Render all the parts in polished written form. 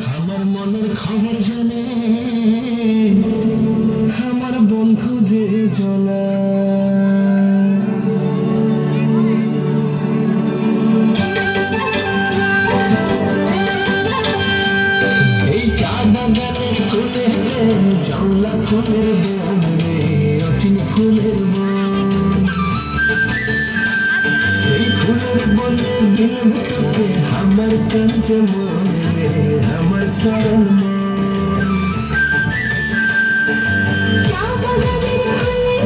আমার মনের খবর জানে আমার বন্ধু যে জনা এই চা বাগানের কোলে জানলা ফুলের বন রে অচিন ফুলের বন সেই ফুলের বনে দিল তোকে আমার কাঞ্চ মন রে আমার সরল মন চা বাগানের কোলে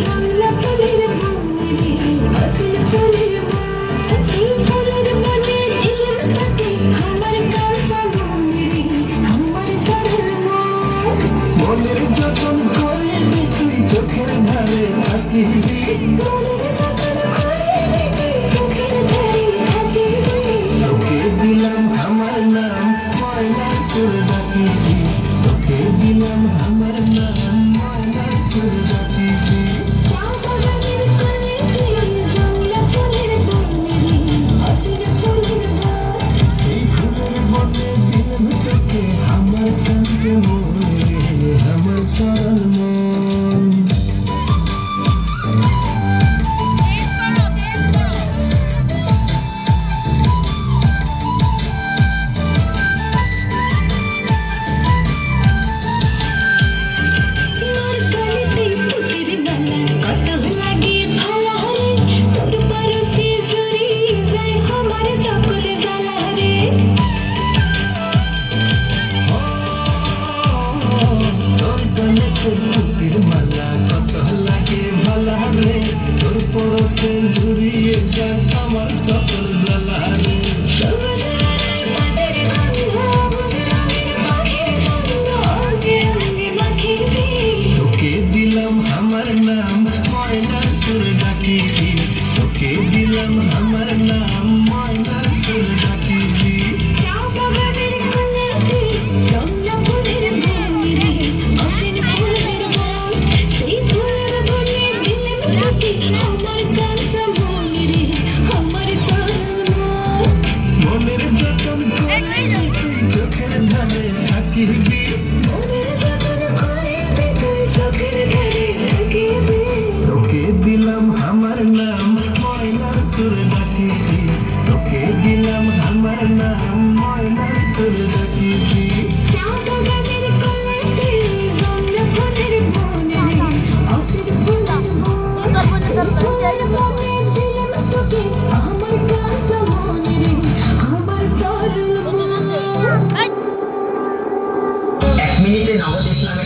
জানলা ফুলের বন রে অচিন ফুলের বন সেই ফুলের বনে দিল তোকে আমার কাঞ্চ মন রে আমার সরল মন মনের যতন করে তুই চোখের ধারে থাকিবি তোকে দিলাম আমার নাম ময়নার সুর ডাকিবি তোকে দিলাম আমার নাম ময়নার সুর ডাকিবি সেই ফুলের বনে দিলাম তোকে আমার কাঞ্চ মন রে আমার সরল মন পুতির মালা কত লাগে ভালা রে তোর পরশে ঝুরিয়ে যায় আমার সকল জ্বালা রে তোকে দিলাম আমার নাম ময়নার সুর ডাকিবি তোকে দিলাম আমার নাম ময়নার সুর ডাকিবি মনের যতন করে তুই চোখের ধারে থাকিবি তোকে দিলাম আমার নাম ময়নার সুর ডাকিবি তোকে দিলাম আমার নাম ময়নার সুর ডাকিবি আমার এক মিনিটে নগদ ইসলাম